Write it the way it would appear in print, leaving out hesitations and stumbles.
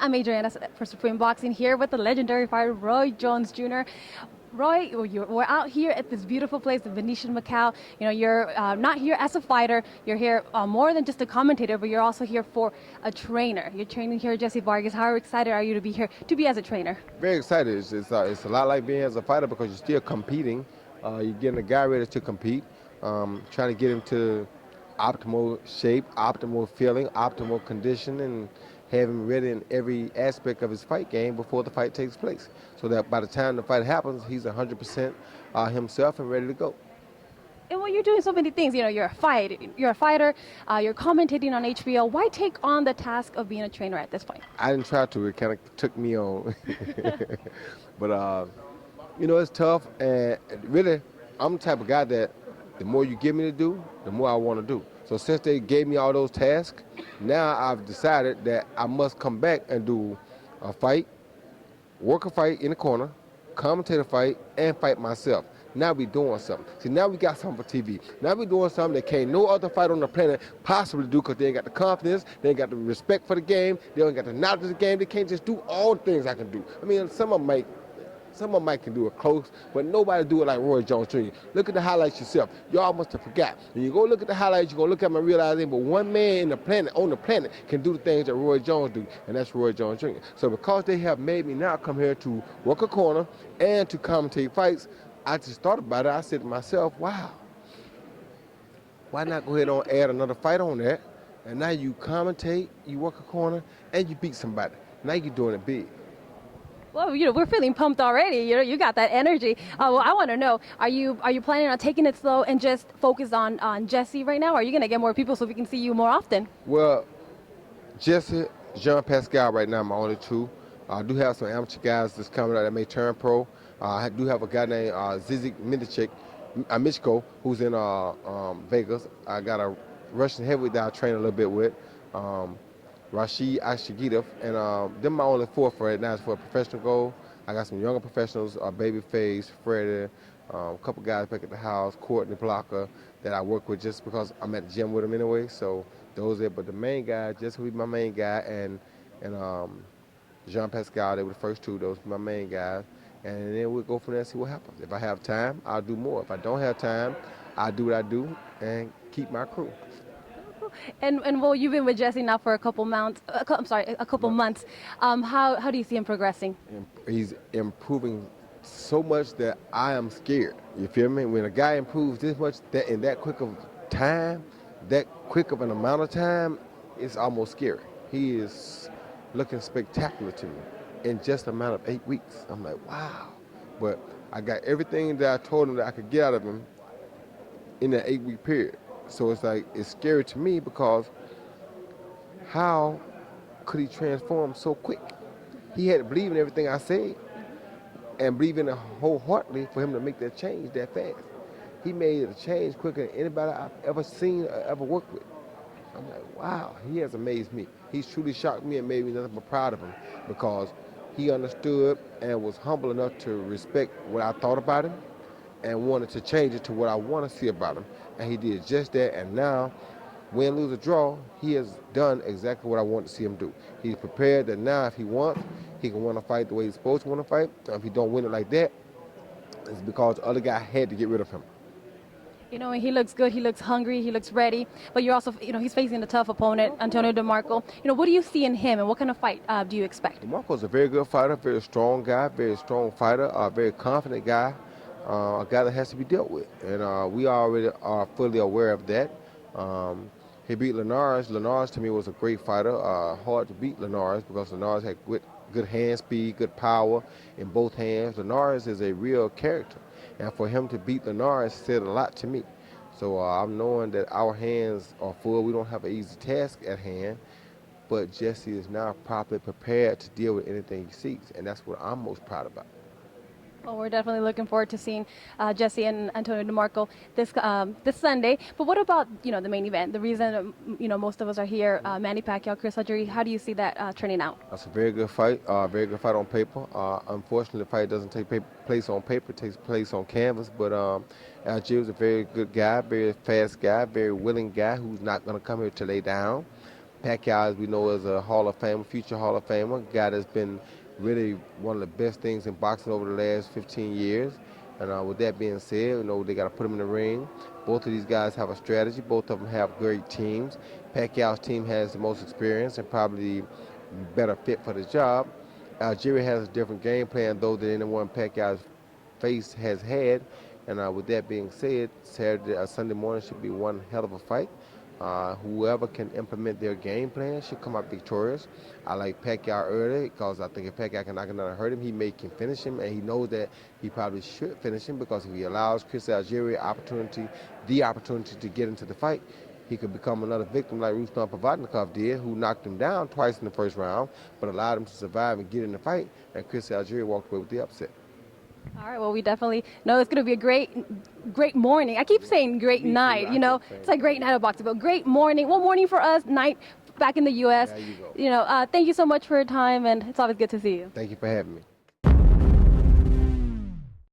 I'm Adriana for Supreme Boxing here with the legendary fighter Roy Jones Jr. Roy, we're out here at this beautiful place, the Venetian Macau. You know, you're not here as a fighter. You're here more than just a commentator, but you're also here for a trainer. You're training here at Jessie Vargas. How excited are you to be here, to be as a trainer? Very excited. It's a lot like being as a fighter because you're still competing. You're getting a guy ready to compete, trying to get him to optimal shape, optimal feeling, optimal condition, and have him ready in every aspect of his fight game before the fight takes place. So that by the time the fight happens, he's 100% himself and ready to go. And well, you're doing so many things. You know, you're a fighter, you're commentating on HBO. Why take on the task of being a trainer at this point? I didn't try to. It kind of took me on. But, you know, it's tough. And really, I'm the type of guy that the more you give me to do, the more I want to do. So since they gave me all those tasks, now I've decided that I must come back and do a fight, work a fight in the corner, commentate a fight, and fight myself. Now we doing something. See, now we got something for TV. Now we doing something that can't no other fighter on the planet possibly do because they ain't got the confidence, they ain't got the respect for the game, they ain't got the knowledge of the game. They can't just do all the things I can do. I mean, some of them might can do it close, but nobody do it like Roy Jones Jr. Look at the highlights yourself. Y'all must have forgot. When you go look at the highlights, you're going to look at them and realize but one man on the planet can do the things that Roy Jones do, and that's Roy Jones Jr. So because they have made me now come here to work a corner and to commentate fights, I just thought about it. I said to myself, wow, why not go ahead and add another fight on that? And now you commentate, you work a corner, and you beat somebody. Now you're doing it big. Well, you know, we're feeling pumped already. You know, you got that energy. Well, I want to know, are you planning on taking it slow and just focus on Jessie right now? Or are you going to get more people so we can see you more often? Well, Jessie, Jean Pascal right now, my only two. I do have some amateur guys that's coming out that may turn pro. I do have a guy named Zizik Michko, who's in Vegas. I got a Russian heavyweight that I train a little bit with. Rashid Ashigidov, and them my only four for right now is for a professional goal. I got some younger professionals, Babyface, Freddie, a couple guys back at the house, Courtney Blocker, that I work with just because I'm at the gym with them anyway. So those are, but the main guy, just will be my main guy, and Jean Pascal, they were the first two. Those were my main guys, and then we'll go from there and see what happens. If I have time, I'll do more. If I don't have time, I'll do what I do and keep my crew. And well, you've been with Jessie now for a couple months. A couple months. How do you see him progressing? He's improving so much that I am scared. You feel me? When a guy improves this much in that quick of time, that quick of an amount of time, it's almost scary. He is looking spectacular to me in just a matter of 8 weeks. I'm like, wow. But I got everything that I told him that I could get out of him in that 8-week period. So it's like, it's scary to me because how could he transform so quick? He had to believe in everything I said and believe in it wholeheartedly for him to make that change that fast. He made a change quicker than anybody I've ever seen or ever worked with. I'm like, wow, he has amazed me. He's truly shocked me and made me nothing but proud of him because he understood and was humble enough to respect what I thought about him and wanted to change it to what I want to see about him. And he did just that, and now, win, lose, or draw, he has done exactly what I want to see him do. He's prepared that now if he wants, he can win a fight the way he's supposed to win a fight. And if he don't win it like that, it's because the other guy had to get rid of him. You know, he looks good, he looks hungry, he looks ready, but you're also, you know, he's facing a tough opponent, Antonio DeMarco. You know, what do you see in him, and what kind of fight do you expect? DeMarco's a very good fighter, very strong guy, very strong fighter, a very confident guy. A guy that has to be dealt with, and we already are fully aware of that. He beat Linares. Linares to me was a great fighter, hard to beat Linares because Linares had good hand speed, good power in both hands. Linares is a real character, and for him to beat Linares said a lot to me. So I'm knowing that our hands are full. We don't have an easy task at hand, but Jessie is now properly prepared to deal with anything he sees, and that's what I'm most proud about. Well, we're definitely looking forward to seeing Jessie and Antonio DeMarco this Sunday. But what about, you know, the main event? The reason, you know, most of us are here, Manny Pacquiao, Chris Algieri. How do you see that turning out? That's a very good fight on paper. Unfortunately, the fight doesn't take place on paper, it takes place on canvas. But Algieri is a very good guy, very fast guy, very willing guy who's not going to come here to lay down. Pacquiao, as we know, is a Hall of Famer, future Hall of Famer, guy that's been really one of the best things in boxing over the last 15 years. And with that being said, they got to put him in the ring. Both of these guys have a strategy. Both of them have great teams. Pacquiao's team has the most experience and probably better fit for the job. Algieri has a different game plan, though, than anyone Pacquiao's face has had. And with that being said, Sunday morning should be one hell of a fight. Whoever can implement their game plan should come out victorious. I like Pacquiao early because I think if Pacquiao can knock him down and hurt him, he can finish him, and he knows that he probably should finish him because if he allows Chris Algieri the opportunity to get into the fight, he could become another victim like Ruslan Provodnikov did, who knocked him down twice in the first round, but allowed him to survive and get in the fight, and Chris Algieri walked away with the upset. All right, well, we definitely know it's going to be a great morning. I keep saying great night, It's like great night of boxing, but great morning. Well, morning for us, night back in the U.S. There you go. Thank you so much for your time, and it's always good to see you. Thank you for having me.